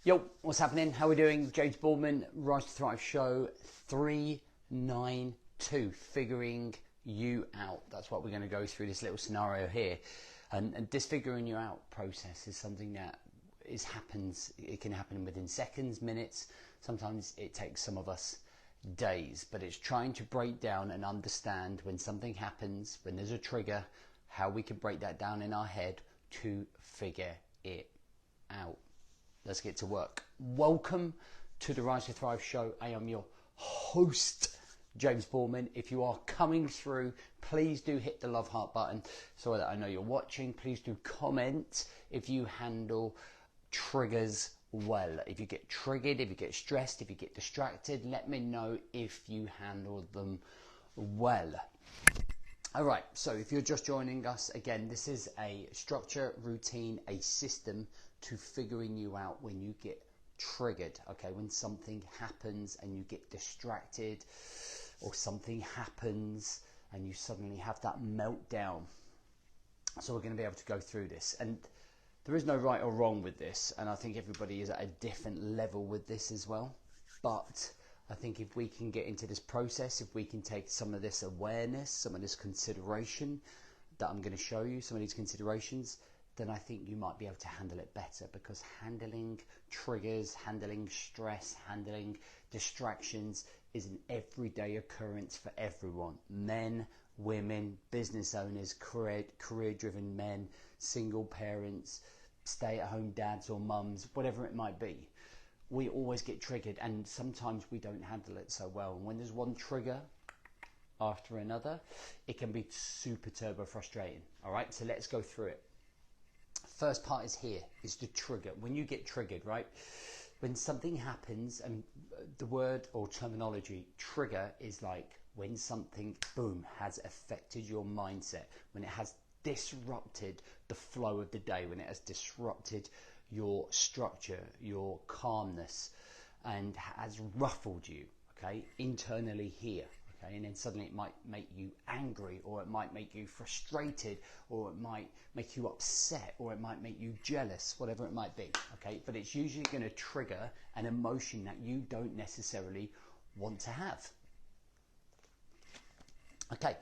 Yo, what's happening? How are we doing? James Boardman, Rise to Thrive Show 392, figuring you out. That's what we're going to go through this little scenario here. And this figuring you out process is something that happens. It can happen within seconds, minutes. Sometimes it takes some of us days, but it's trying to break down and understand when something happens, when there's a trigger, how we can break that down in our head to figure it out. Let's get to work. Welcome to the Rise to Thrive Show. I am your host, James Boardman. If you are coming through, please do hit the love heart button so that I know you're watching. Please do comment if you handle triggers well. If you get triggered, if you get stressed, if you get distracted, let me know if you handle them well. All right, so if you're just joining us, again, this is a structure, routine, a system to figuring you out when you get triggered, okay? When something happens and you get distracted, or something happens and you suddenly have that meltdown. So we're going to be able to go through this, and there is no right or wrong with this, and I think everybody is at a different level with this as well. But I think if we can get into this process, if we can take some of this awareness, some of this consideration that I'm going to show you, some of these considerations, then I think you might be able to handle it better, because handling triggers, handling stress, handling distractions is an everyday occurrence for everyone. Men, women, business owners, career-driven men, single parents, stay-at-home dads or mums, whatever it might be. We always get triggered, and sometimes we don't handle it so well. And when there's one trigger after another, it can be super turbo frustrating. All right, so let's go through it. First part is here, is the trigger. When you get triggered, right? When something happens, and the word or terminology trigger is like when something, boom, has affected your mindset, when it has disrupted the flow of the day, when it has disrupted your structure, your calmness, and has ruffled you, okay, internally here. Okay, and then suddenly it might make you angry, or it might make you frustrated, or it might make you upset, or it might make you jealous, whatever it might be. Okay, but it's usually going to trigger an emotion that you don't necessarily want to have. Okay,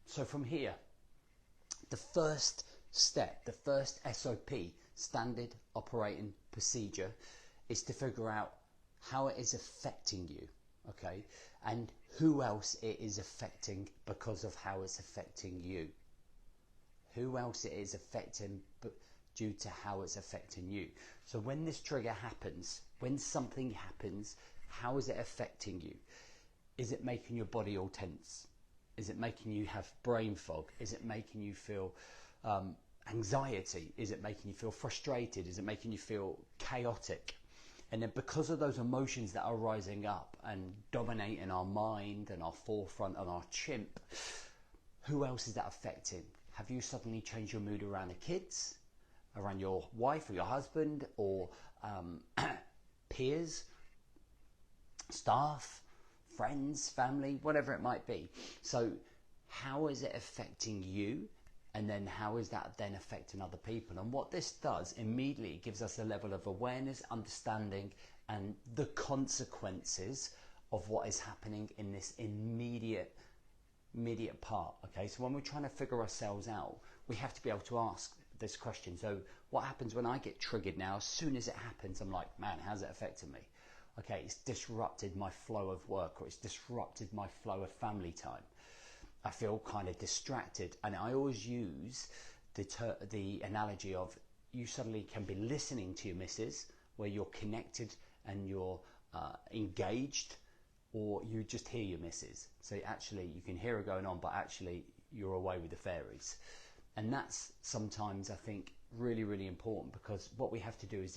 so from here, the first step, the first SOP, standard operating procedure, is to figure out how it is affecting you. Okay, and who else it is affecting because of how it's affecting you. Who else it is affecting due to how it's affecting you. So when this trigger happens, when something happens, how is it affecting you? Is it making your body all tense? Is it making you have brain fog? Is it making you feel anxiety? Is it making you feel frustrated? Is it making you feel chaotic? And then because of those emotions that are rising up and dominating our mind and our forefront and our chimp, who else is that affecting? Have you suddenly changed your mood around the kids, around your wife or your husband, or peers, staff, friends, family, whatever it might be? So how is it affecting you? And then how is that then affecting other people? And what this does immediately gives us a level of awareness, understanding, and the consequences of what is happening in this immediate part. Okay, so when we're trying to figure ourselves out, we have to be able to ask this question. So what happens when I get triggered now? As soon as it happens, I'm like, man, how's it affecting me? Okay, it's disrupted my flow of work, or it's disrupted my flow of family time. I feel kind of distracted, and I always use the analogy of you suddenly can be listening to your missus, where you're connected and you're engaged, or you just hear your missus. So actually you can hear her going on, but actually you're away with the fairies. And that's sometimes, I think, really, really important, because what we have to do is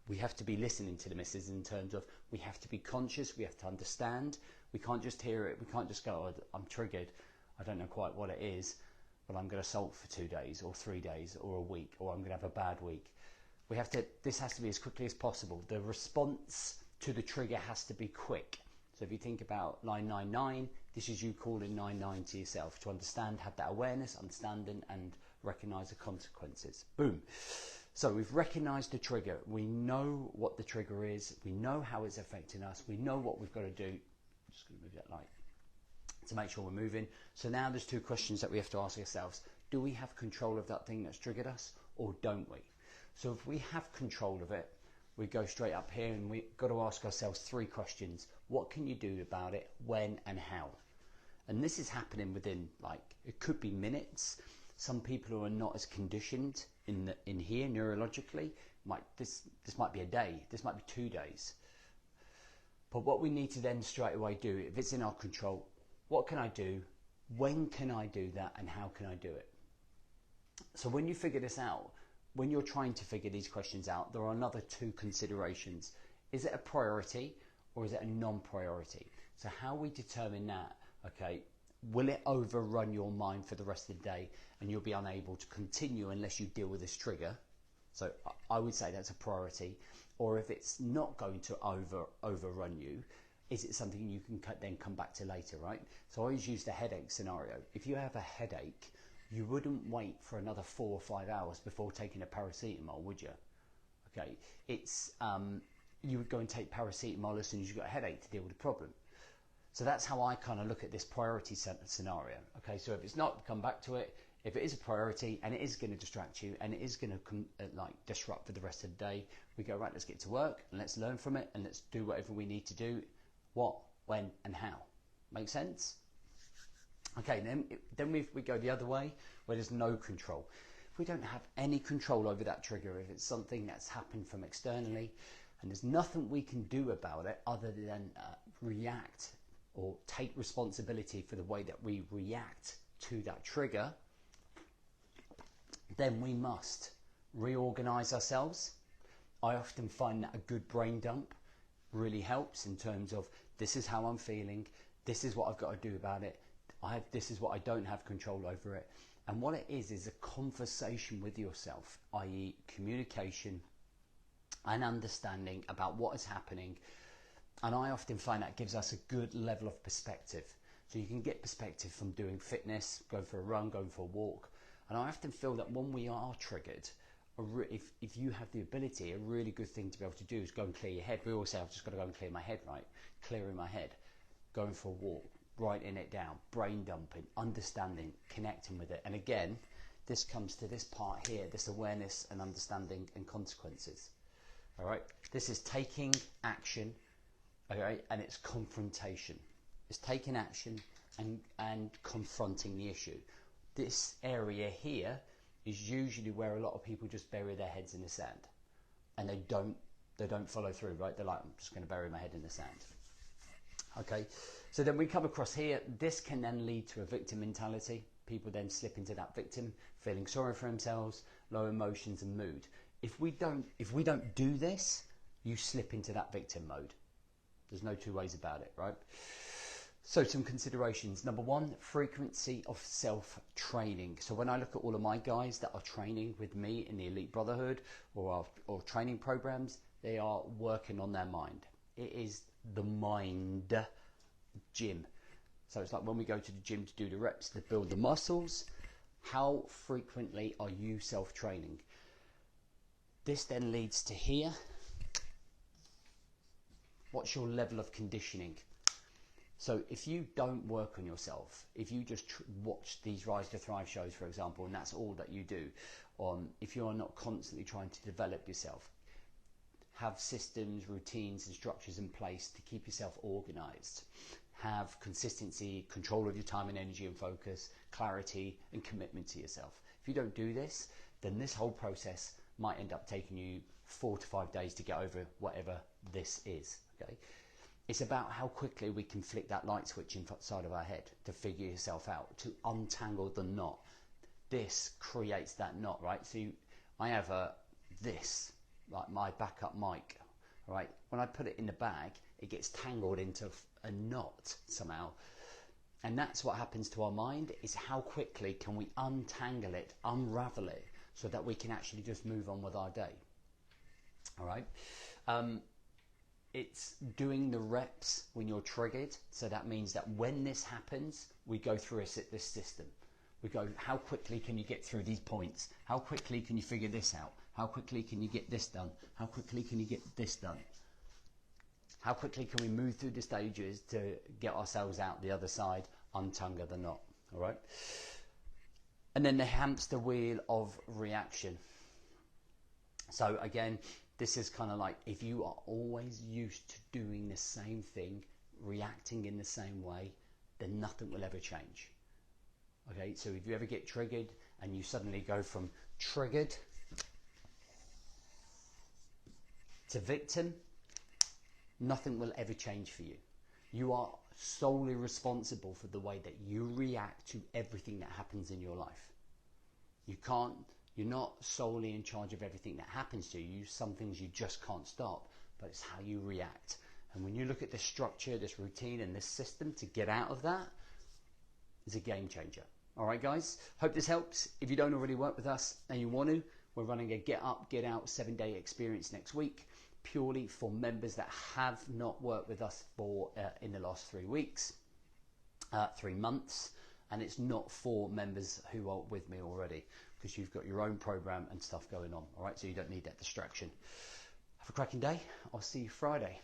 we have to be listening to the missus in terms of we have to be conscious, we have to understand. We can't just hear it. We can't just go, oh, I'm triggered. I don't know quite what it is, but I'm going to sulk for 2 days or 3 days or a week, or I'm going to have a bad week. This has to be as quickly as possible. The response to the trigger has to be quick. So if you think about 999, this is you calling 99 to yourself to understand, have that awareness, understanding, and recognize the consequences. Boom. So we've recognized the trigger. We know what the trigger is. We know how it's affecting us. We know what we've got to do. I'm just going to move that light to make sure we're moving. So now there's two questions that we have to ask ourselves. Do we have control of that thing that's triggered us, or don't we? So if we have control of it, we go straight up here and we've got to ask ourselves three questions. What can you do about it? When and how? And this is happening within, like, it could be minutes. Some people who are not as conditioned in here neurologically, this might be a day, this might be 2 days. But what we need to then straight away do, if it's in our control, what can I do? When can I do that? And how can I do it? So when you figure this out, when you're trying to figure these questions out, there are another two considerations. Is it a priority or is it a non-priority? So how we determine that, okay, will it overrun your mind for the rest of the day and you'll be unable to continue unless you deal with this trigger? So I would say that's a priority. Or if it's not going to overrun you, is it something you can then come back to later, right? So I always use the headache scenario. If you have a headache, you wouldn't wait for another 4 or 5 hours before taking a paracetamol, would you? Okay, it's you would go and take paracetamol as soon as you got a headache to deal with the problem. So that's how I kind of look at this priority scenario. Okay, so if it's not, come back to it. If it is a priority and it is going to distract you and it is going to like disrupt for the rest of the day, we go, right, let's get to work and let's learn from it and let's do whatever we need to do. What, when, and how. Make sense? Okay, then we go the other way where there's no control. If we don't have any control over that trigger, if it's something that's happened from externally and there's nothing we can do about it other than react or take responsibility for the way that we react to that trigger, then we must reorganize ourselves. I often find that a good brain dump really helps in terms of, this is how I'm feeling, this is what I've got to do about it, this is what I don't have control over it. And what it is a conversation with yourself, i.e. communication and understanding about what is happening. And I often find that gives us a good level of perspective. So you can get perspective from doing fitness, going for a run, going for a walk. And I often feel that when we are triggered, if you have the ability, a really good thing to be able to do is go and clear your head. We always say, I've just got to go and clear my head, right? Clearing my head, going for a walk, writing it down, brain dumping, understanding, connecting with it. And again, this comes to this part here, this awareness and understanding and consequences. All right, this is taking action, okay, and it's confrontation. It's taking action and confronting the issue. This area here is usually where a lot of people just bury their heads in the sand, and they don't follow through, right? They're like, I'm just going to bury my head in the sand. Okay, so then we come across here. This can then lead to a victim mentality. People then slip into that victim, feeling sorry for themselves, low emotions and mood. If we don't do this, you slip into that victim mode. There's no two ways about it, right? So some considerations. Number one, frequency of self-training. So when I look at all of my guys that are training with me in the Elite Brotherhood or training programs, they are working on their mind. It is the mind gym. So it's like when we go to the gym to do the reps to build the muscles, how frequently are you self-training? This then leads to here. What's your level of conditioning? So if you don't work on yourself, if you just watch these Rise to Thrive shows, for example, and that's all that you do, if you are not constantly trying to develop yourself, have systems, routines and structures in place to keep yourself organized, have consistency, control of your time and energy and focus, clarity and commitment to yourself. If you don't do this, then this whole process might end up taking you 4 to 5 days to get over whatever this is, okay? It's about how quickly we can flick that light switch inside of our head to figure yourself out, to untangle the knot. This creates that knot, right? So I have this, like my backup mic, right? When I put it in the bag, it gets tangled into a knot somehow. And that's what happens to our mind, is how quickly can we untangle it, unravel it, so that we can actually just move on with our day. All right? It's doing the reps when you're triggered. So that means that when this happens, we go through this system. We go, how quickly can you get through these points? How quickly can you figure this out? How quickly can you get this done? How quickly can you get this done? How quickly can we move through the stages to get ourselves out the other side, untangle the knot, all right? And then the hamster wheel of reaction. So again, this is kind of like, if you are always used to doing the same thing, reacting in the same way, then nothing will ever change. Okay, so if you ever get triggered and you suddenly go from triggered to victim, nothing will ever change for you. You are solely responsible for the way that you react to everything that happens in your life. You're not solely in charge of everything that happens to you. Some things you just can't stop, but it's how you react. And when you look at this structure, this routine, and this system to get out of that, is a game changer. All right, guys, hope this helps. If you don't already work with us and you want to, we're running a Get Up, Get Out 7-day experience next week, purely for members that have not worked with us for in the last 3 weeks, 3 months, and it's not for members who are with me already, because you've got your own program and stuff going on. All right, so you don't need that distraction. Have a cracking day. I'll see you Friday.